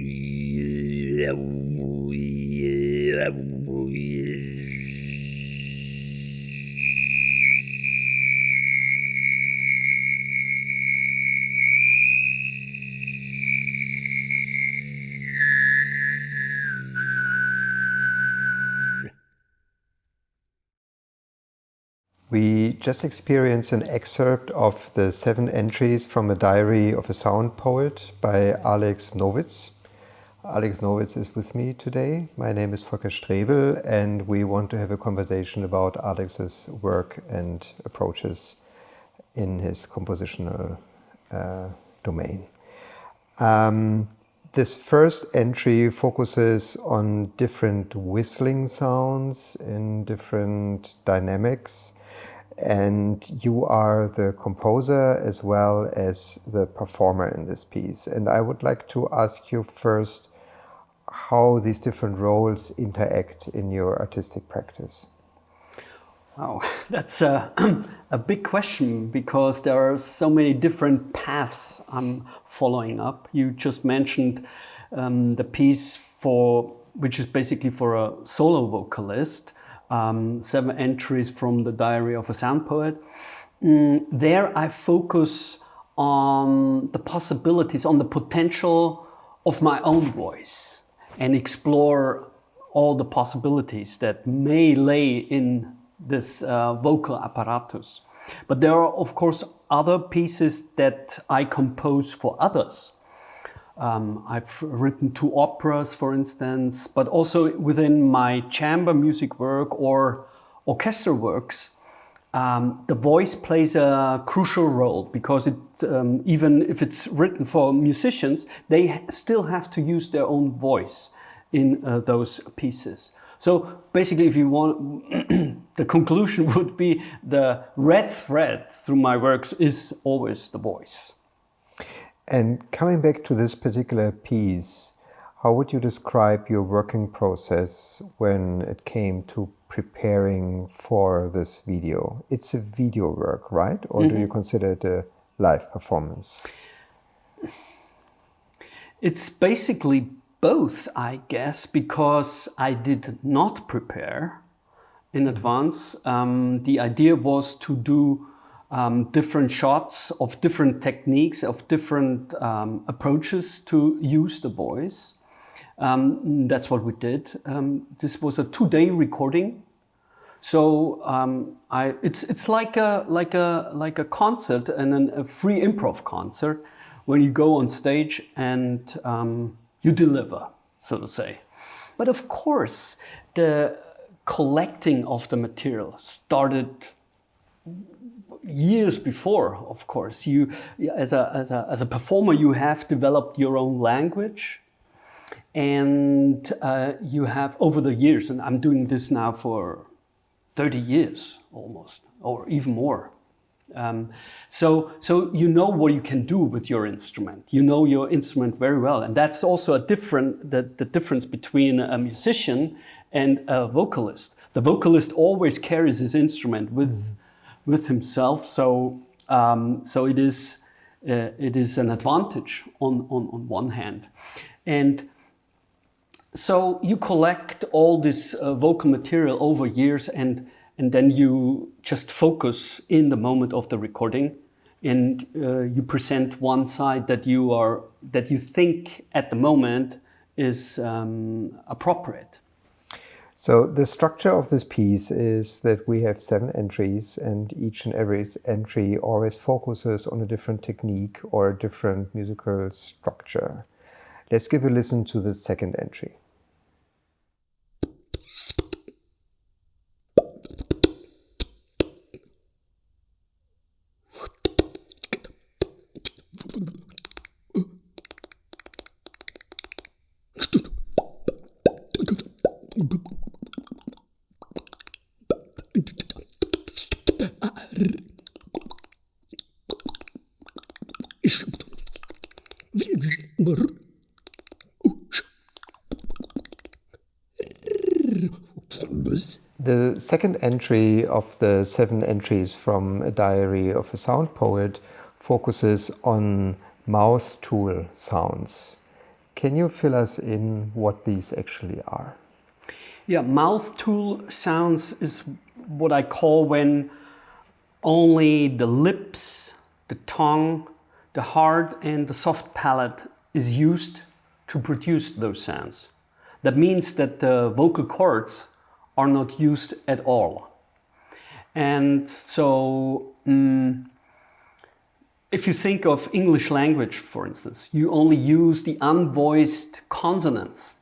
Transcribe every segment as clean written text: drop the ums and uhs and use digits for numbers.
We just experienced an excerpt of the 7 entries from a diary of a sound poet by Alex Nowitz. Alex Nowitz is with me today. My name is Volker Straebel, and we want to have a conversation about Alex's work and approaches in his compositional domain. This first entry focuses on different whistling sounds in different dynamics, and you are the composer as well as the performer in this piece. And I would like to ask you first how these different roles interact in your artistic practice. Wow, that's a big question, because there are so many different paths I'm following up. You just mentioned the piece which is basically for a solo vocalist, 7 entries from the diary of a sound poet. There I focus on the possibilities, on the potential of my own voice, and explore all the possibilities that may lay in this vocal apparatus. But there are, of course, other pieces that I compose for others. I've written 2 operas, for instance, but also within my chamber music work or orchestral works, the voice plays a crucial role, because even if it's written for musicians, they still have to use their own voice in those pieces. So basically, if you want, the conclusion would be the red thread through my works is always the voice. And coming back to this particular piece, how would you describe your working process when it came to preparing for this video? It's a video work, right? Or do you consider it a live performance? It's basically both, I guess, because I did not prepare in advance. The idea was to do different shots of different techniques, of different approaches to use the voice. That's what we did. This was a 2-day recording. So it's like a concert, and a free improv concert, when you go on stage and you deliver, so to say. But of course, the collecting of the material started years before. Of course, you, as a performer, you have developed your own language, and you have, over the years, and I'm doing this now for 30 years almost, or even more. So you know what you can do with your instrument. You know your instrument very well, and that's also the difference between a musician and a vocalist. The vocalist always carries his instrument with himself, so it is an advantage on one hand, and so you collect all this vocal material over years, and then you just focus in the moment of the recording, and you present one side that you think at the moment is appropriate. So the structure of this piece is that we have 7 entries, and each and every entry always focuses on a different technique or a different musical structure. Let's give a listen to the second entry. The second entry of the 7 entries from a diary of a sound poet focuses on mouth tool sounds. Can you fill us in what these actually are? Yeah, mouth tool sounds is what I call when only the lips, the tongue, the hard and the soft palate is used to produce those sounds. That means that the vocal cords are not used at all. And so if you think of English language, for instance, you only use the unvoiced consonants,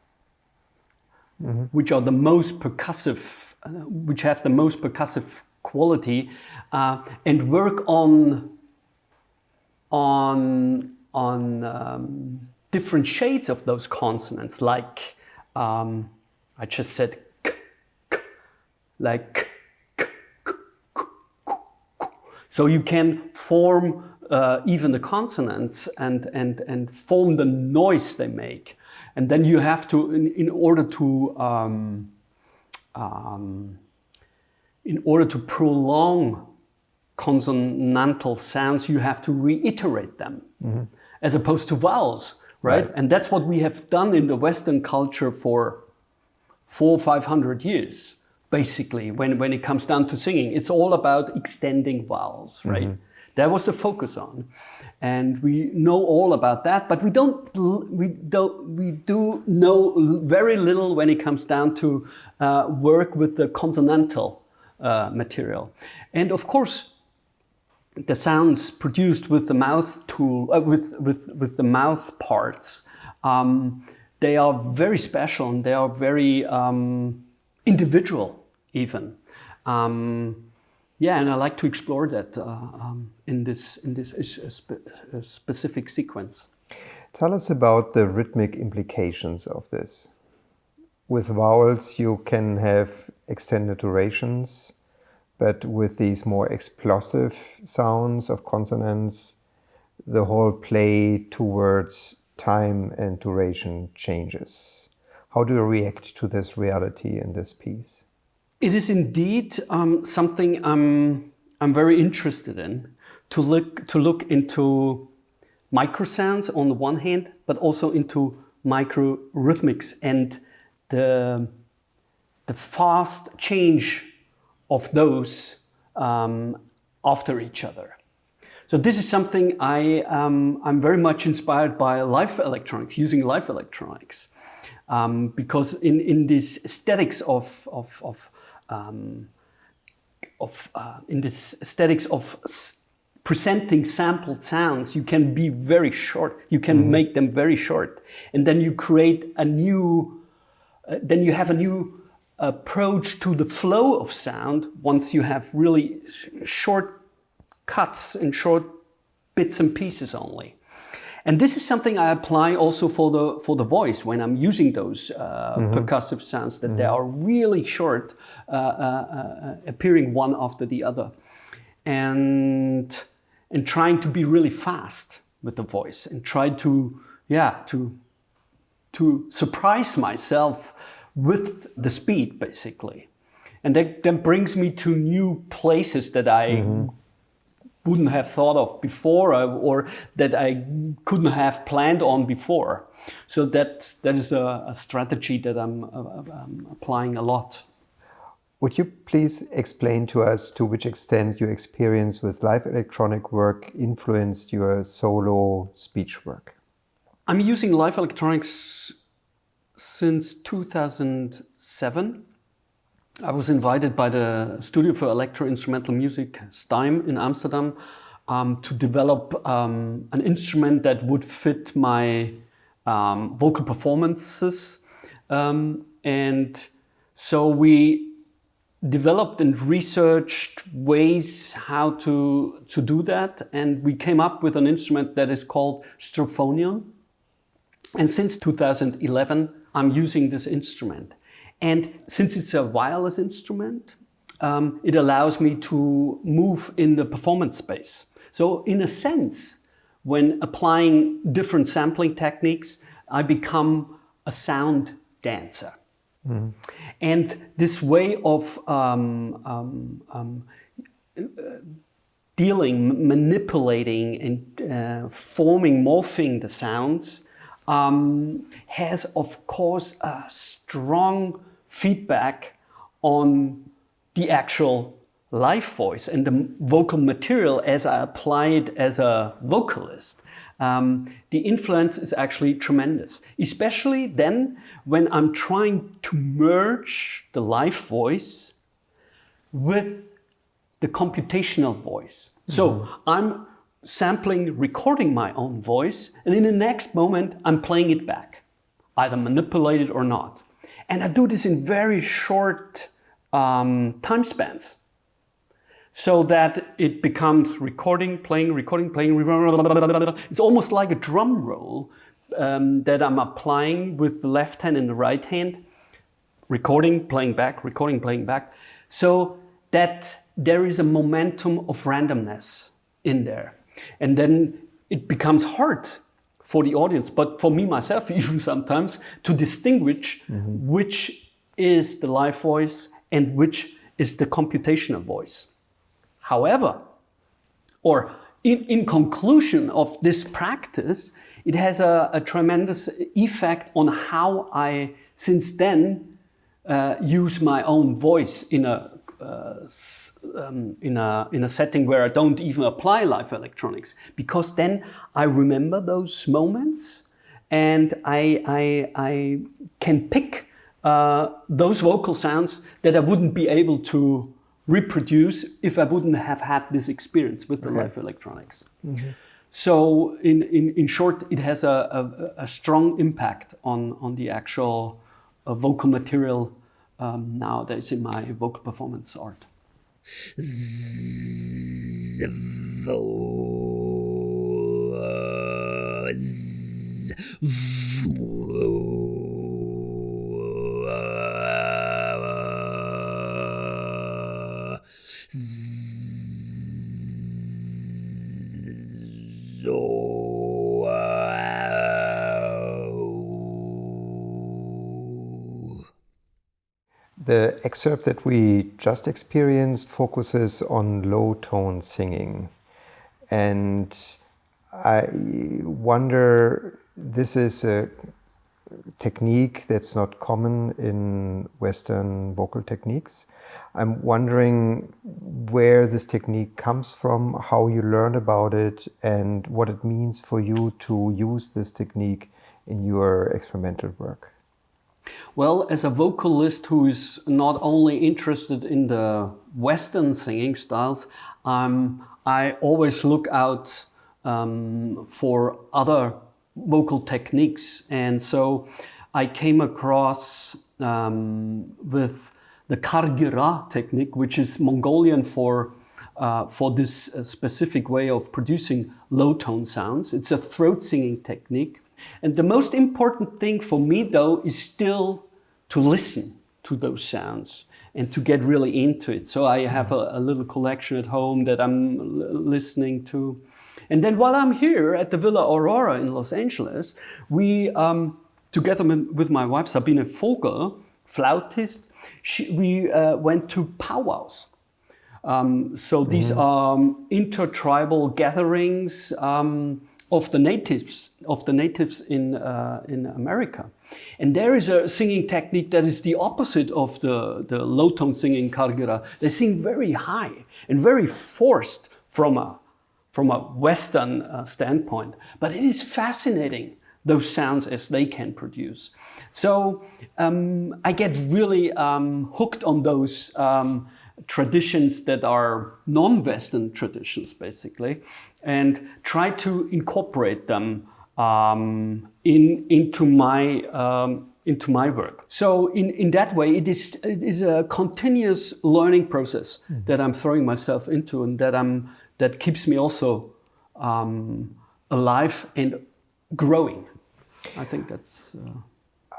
which are the most percussive, which have the most percussive quality, and work on different shades of those consonants, like I just said k, k, like k, k, k, k, k, k. So you can form even the consonants and form the noise they make, and then you have to, in order to prolong consonantal sounds, you have to reiterate them, as opposed to vowels, right? And that's what we have done in the Western culture for 400 or 500 years, basically. When it comes down to singing, it's all about extending vowels, right? That was the focus on, and we know all about that. But we do know very little when it comes down to work with the consonantal material, and of course, the sounds produced with the mouth tool, with the mouth parts, they are very special and they are very individual, even. Yeah, and I like to explore that in this specific sequence. Tell us about the rhythmic implications of this. With vowels, you can have extended durations, but with these more explosive sounds of consonants, the whole play towards time and duration changes. How do you react to this reality in this piece? It is indeed something I'm very interested in, to look into microsounds on the one hand, but also into microrhythmics and the fast change of those after each other. So this is something I'm very much inspired by live electronics, using live electronics, because in this aesthetics of presenting sampled sounds, you can be very short. You can make them very short, and then you create a new. Then you have a new approach to the flow of sound once you have really short cuts and short bits and pieces only. And this is something I apply also for the voice when I'm using those percussive sounds, that they are really short, appearing one after the other, and trying to be really fast with the voice and try to surprise myself with the speed, basically. And that brings me to new places that I wouldn't have thought of before, or that I couldn't have planned on before. So that is a strategy that I'm applying a lot. Would you please explain to us to which extent your experience with live electronic work influenced your solo speech work? I'm using live electronics since 2007. I was invited by the Studio for Electro-Instrumental Music, Sieben, in Amsterdam, to develop an instrument that would fit my vocal performances. And so we developed and researched ways how to do that. And we came up with an instrument that is called Strophonion. And since 2011, I'm using this instrument. And since it's a wireless instrument, it allows me to move in the performance space. So in a sense, when applying different sampling techniques, I become a sound dancer. And this way of manipulating and morphing the sounds has, of course, a strong feedback on the actual live voice and the vocal material as I apply it as a vocalist. The influence is actually tremendous, especially then when I'm trying to merge the live voice with the computational voice. So I'm sampling, recording my own voice, and in the next moment I'm playing it back, either manipulated or not. And I do this in very short time spans, so that it becomes recording, playing, recording, playing. It's almost like a drum roll that I'm applying with the left hand and the right hand, recording, playing back, recording, playing back, so that there is a momentum of randomness in there. And then it becomes hard for the audience, but for me myself even sometimes, to distinguish which is the live voice and which is the computational voice. However, or in conclusion of this practice, it has a tremendous effect on how I, since then, use my own voice in a setting where I don't even apply live electronics, because then I remember those moments and I can pick those vocal sounds that I wouldn't be able to reproduce if I wouldn't have had this experience with the live electronics. So in short, it has a strong impact on the actual vocal material nowadays in my vocal performance art. The excerpt that we just experienced focuses on low tone singing. And I wonder, this is a technique that's not common in Western vocal techniques. I'm wondering where this technique comes from, how you learned about it, and what it means for you to use this technique in your experimental work. Well, as a vocalist who is not only interested in the Western singing styles, I always look out for other vocal techniques. And so I came across with the Kargira technique, which is Mongolian for this specific way of producing low tone sounds. It's a throat singing technique. And the most important thing for me, though, is still to listen to those sounds and to get really into it. So I have a little collection at home that I'm listening to. And then while I'm here at the Villa Aurora in Los Angeles, we, together with my wife, Sabine Vogel, flautist, we went to powwows. So these are intertribal gatherings of the natives in America. And there is a singing technique that is the opposite of the low tone singing Kargira. They sing very high and very forced from a Western standpoint. But it is fascinating, those sounds as they can produce. So I get really hooked on those traditions that are non-Western traditions, basically, and try to incorporate them into my work. So in that way, it is a continuous learning process that I'm throwing myself into, and that keeps me also alive and growing. I think that's.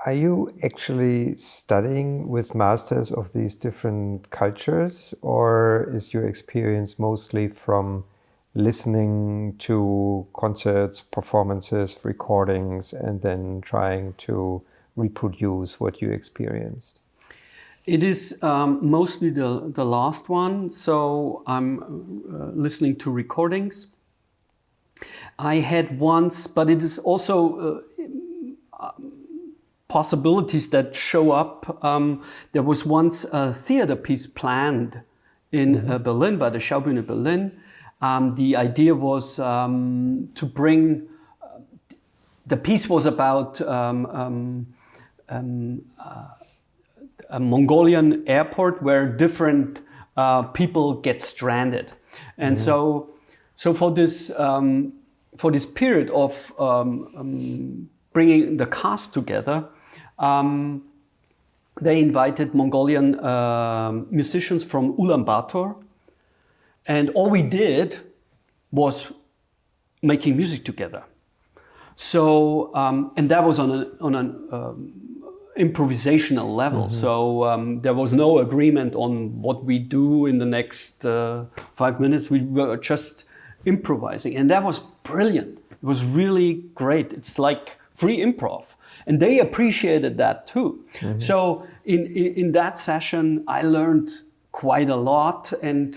Are you actually studying with masters of these different cultures, or is your experience mostly from listening to concerts, performances, recordings, and then trying to reproduce what you experienced? It is mostly the last one. So I'm listening to recordings. I had once, but it is also possibilities that show up. There was once a theater piece planned in Berlin by the Schaubühne Berlin. The idea was to bring. The piece was about a Mongolian airport where different people get stranded, and so for this period of bringing the cast together, they invited Mongolian musicians from Ulaanbaatar, and all we did was making music together. So and that was on an improvisational level. So there was no agreement on what we do in the next 5 minutes. We were just improvising, and that was brilliant. It was really great. It's like free improv, and they appreciated that too. So in that session, I learned quite a lot, and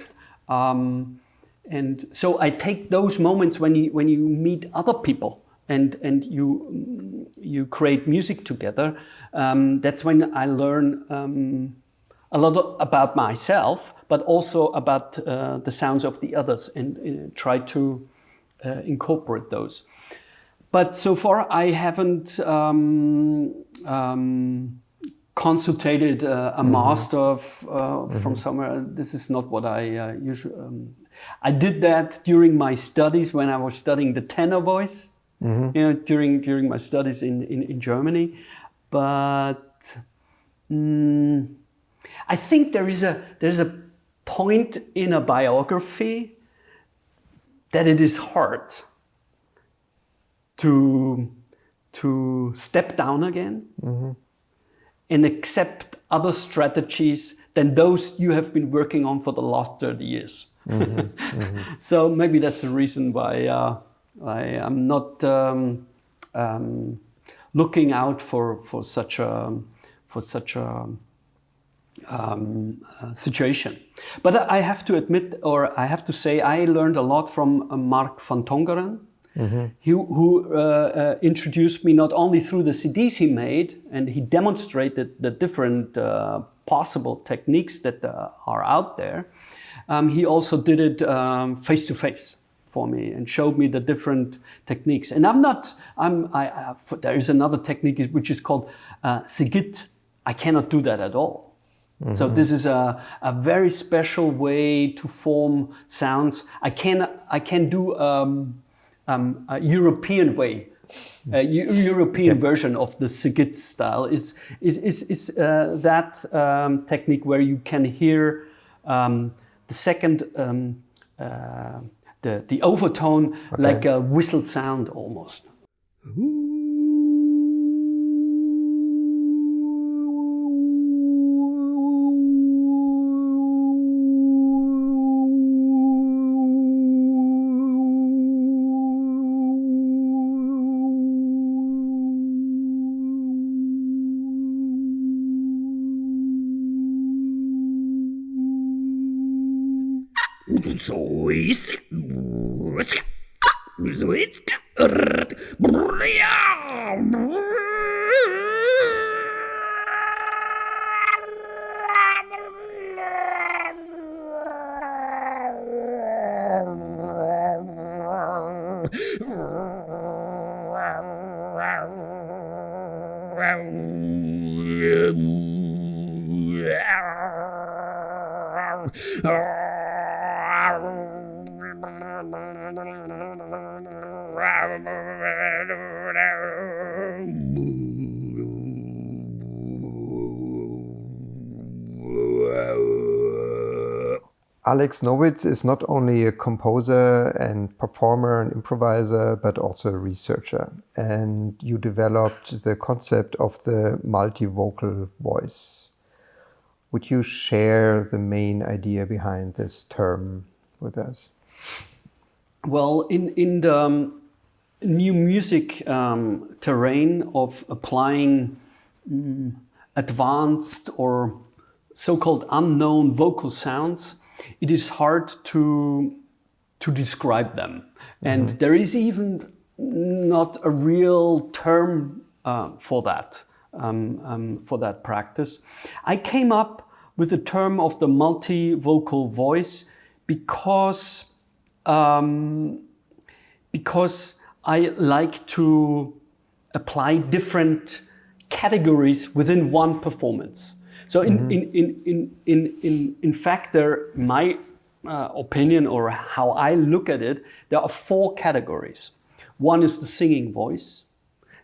so I take those moments when you meet other people and you create music together. That's when I learn a lot about myself, but also about the sounds of the others, and try to incorporate those. But so far, I haven't consulted a master from somewhere. This is not what I usually. I did that during my studies when I was studying the tenor voice. During my studies in Germany, but I think there is a point in a biography that it is hard to step down again and accept other strategies than those you have been working on for the last 30 years. So maybe that's the reason why I am not looking out for such a situation. But I have to admit, or I have to say, I learned a lot from Mark van Tongeren, who introduced me not only through the CDs he made, and he demonstrated the different possible techniques that are out there. He also did it face to face for me and showed me the different techniques. And there is another technique which is called Sigit. I cannot do that at all. So this is a very special way to form sounds. I can do a European way. European version of the Sigit style is that technique where you can hear the second the overtone, like a whistled sound almost. Alex Nowitz is not only a composer and performer and improviser, but also a researcher. And you developed the concept of the multivocal voice. Would you share the main idea behind this term with us? Well, in the new music terrain of applying advanced or so-called unknown vocal sounds, it is hard to describe them. And there is even not a real term for that practice. I came up with the term of the multivocal voice because I like to apply different categories within one performance. So in fact, my opinion or how I look at it, there are 4 categories. One is the singing voice.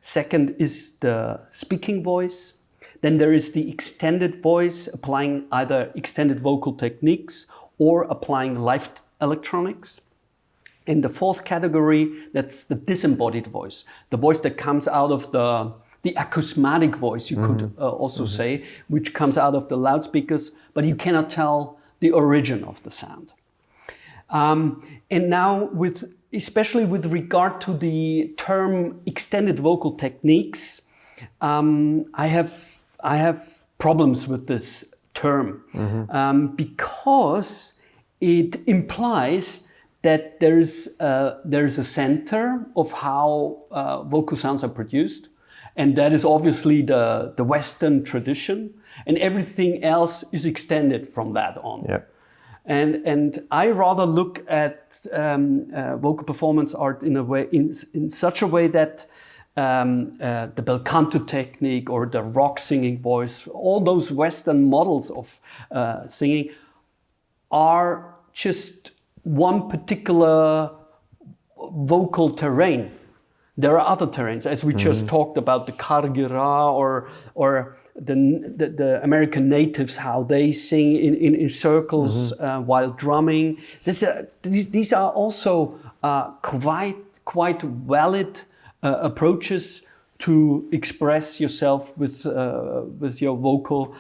Second is the speaking voice. Then there is the extended voice, applying either extended vocal techniques or applying live electronics. In the 4th category, that's the disembodied voice, the voice that comes out of the acousmatic voice, you could also say, which comes out of the loudspeakers, but you cannot tell the origin of the sound. And now, especially with regard to the term extended vocal techniques, I have problems with this term because it implies that there is a center of how vocal sounds are produced, and that is obviously the Western tradition, and everything else is extended from that on. Yeah. And I rather look at vocal performance art in such a way that the bel canto technique or the rock singing voice, all those Western models of singing are just one particular vocal terrain. There are other terrains, as we just talked about, the Kargira or the American natives, how they sing in circles while drumming. These are also quite valid approaches to express yourself with your vocal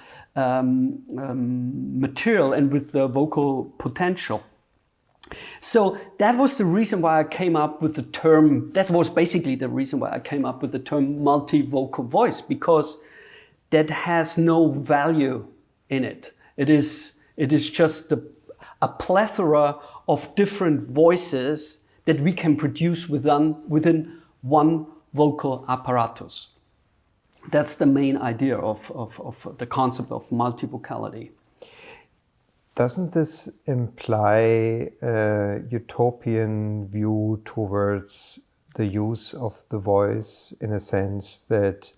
material and with the vocal potential. So that was the reason why I came up with the term, that was basically the reason why I came up with the term multivocal voice, because that has no value in it. It is just a plethora of different voices that we can produce within one vocal apparatus. That's the main idea of the concept of multivocality. Doesn't this imply a utopian view towards the use of the voice, in a sense that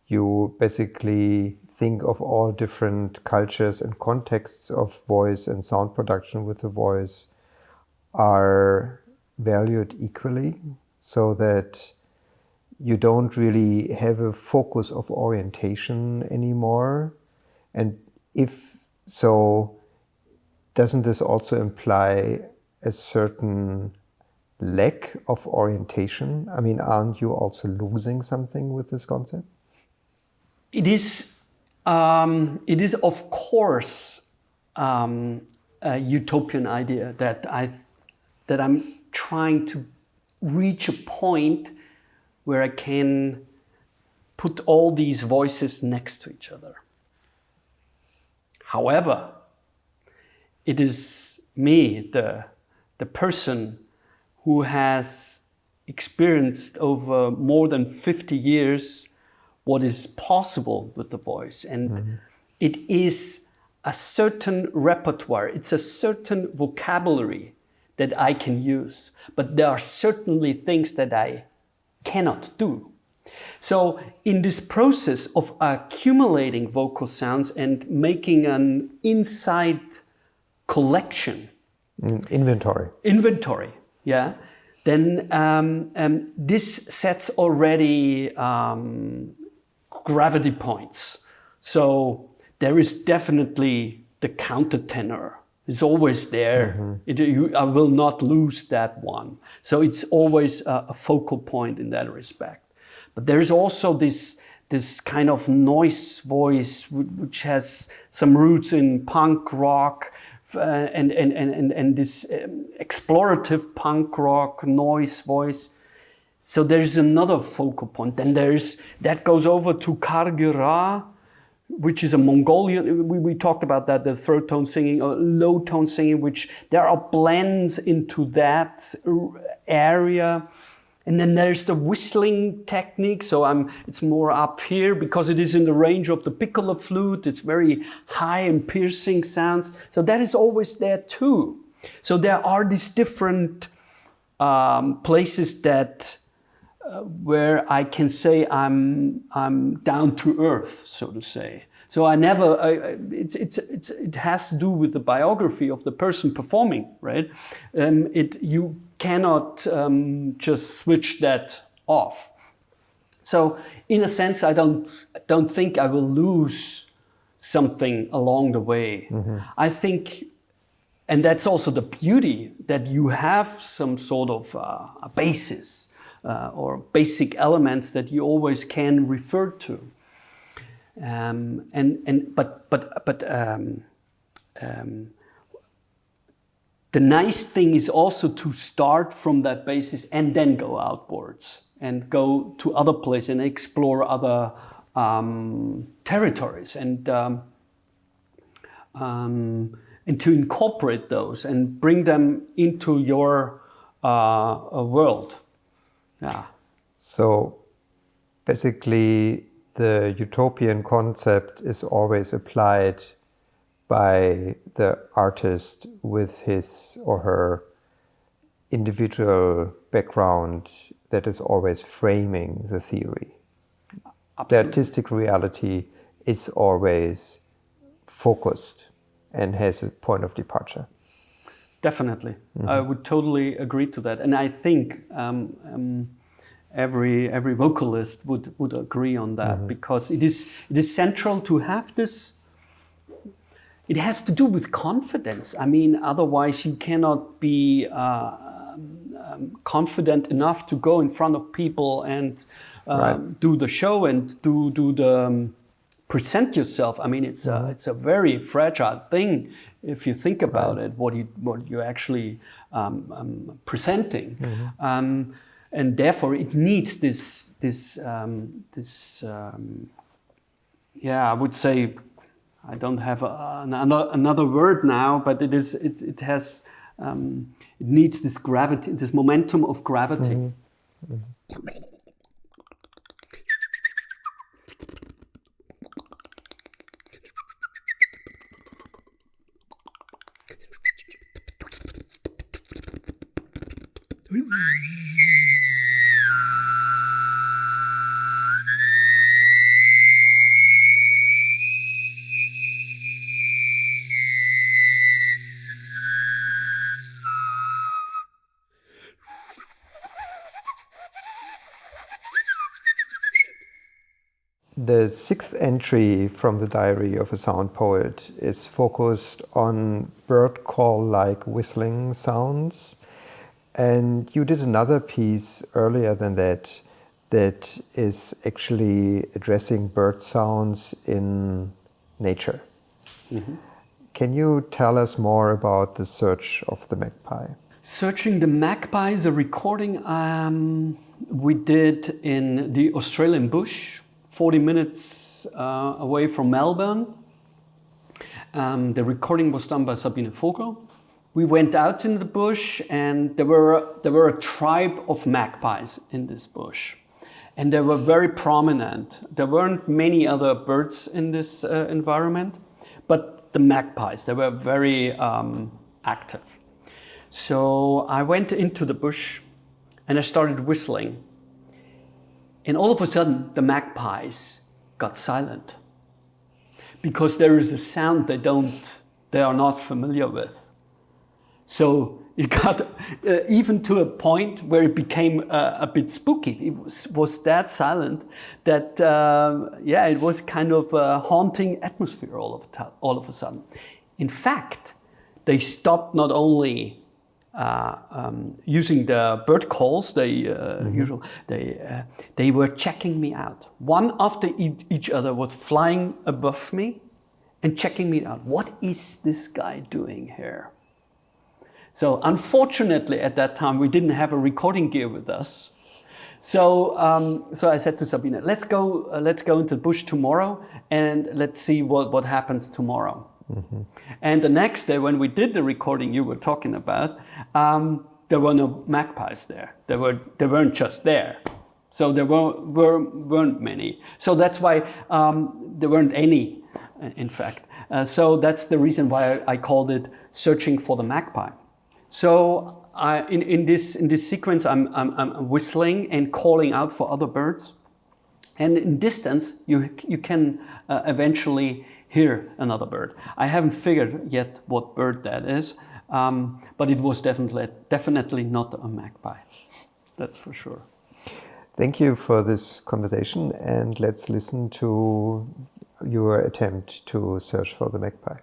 you basically think of all different cultures and contexts of voice and sound production with the voice are valued equally, so that you don't really have a focus of orientation anymore? And if so, doesn't this also imply a certain lack of orientation? I mean, aren't you also losing something with this concept? It is of course a utopian idea that I'm trying to reach a point where I can put all these voices next to each other. However, it is me, the person who has experienced over more than 50 years what is possible with the voice. And it is a certain repertoire, it's a certain vocabulary that I can use. But there are certainly things that I cannot do. So in this process of accumulating vocal sounds and making an inside collection, inventory, yeah, then this sets already gravity points. So there is definitely the countertenor. It's always there. I will not lose that one. So it's always a focal point in that respect. But there is also this kind of noise voice which has some roots in punk rock and this explorative punk rock noise voice. So there is another focal point. Then that goes over to Kargira, which is a Mongolian, we talked about that, the throat tone singing or low tone singing, which there are blends into that area. And then there's the whistling technique. So it's more up here because it is in the range of the piccolo flute. It's very high and piercing sounds. So that is always there too. So there are these different places that where I can say I'm down to earth, so to say. So I never. It has to do with the biography of the person performing, right? You cannot just switch that off. So in a sense, I don't think I will lose something along the way. Mm-hmm. I think, and that's also the beauty, that you have some sort of a basis or basic elements that you always can refer to. The nice thing is also to start from that basis and then go outwards and go to other places and explore other territories and to incorporate those and bring them into your world. Yeah. So basically, the utopian concept is always applied by the artist with his or her individual background that is always framing the theory. Absolutely. The artistic reality is always focused and has a point of departure. Definitely. Mm-hmm. I would totally agree to that. And I think every vocalist would agree on that, mm-hmm. because it is central to have this. It has to do with confidence. I mean, otherwise you cannot be confident enough to go in front of people and right. do the show and do the present yourself. I mean, it's a very fragile thing if you think about right. it. What you're actually presenting. Mm-hmm. And therefore, it needs this. I would say, I don't have another word now, but it needs this gravity, this momentum of gravity. Mm-hmm. Mm-hmm. The sixth entry from the Diary of a Sound Poet is focused on bird call-like whistling sounds. And you did another piece earlier than that is actually addressing bird sounds in nature. Mm-hmm. Can you tell us more about the Search of the Magpie? Searching the Magpie is a recording we did in the Australian bush, 40 minutes away from Melbourne. The recording was done by Sabine Volker. We went out in the bush, and there were a tribe of magpies in this bush, and they were very prominent. There weren't many other birds in this environment, but the magpies, they were very active. So I went into the bush and I started whistling. And all of a sudden, the magpies got silent because there is a sound they are not familiar with. So it got even to a point where it became a bit spooky. It was that silent that, it was kind of a haunting atmosphere all of a sudden. In fact, they stopped not only using the bird calls, they were checking me out. One after each other was flying above me and checking me out. What is this guy doing here? So unfortunately, at that time, we didn't have a recording gear with us. So I said to Sabine, let's go into the bush tomorrow and let's see what happens tomorrow. Mm-hmm. And the next day, when we did the recording you were talking about, there were no magpies there. They weren't just there. So there weren't many. So that's why there weren't any, in fact. So that's the reason why I called it Searching for the Magpie. So in this sequence, I'm whistling and calling out for other birds. And in distance, you can eventually hear another bird. I haven't figured yet what bird that is, but it was definitely not a magpie. That's for sure. Thank you for this conversation, and let's listen to your attempt to search for the magpie.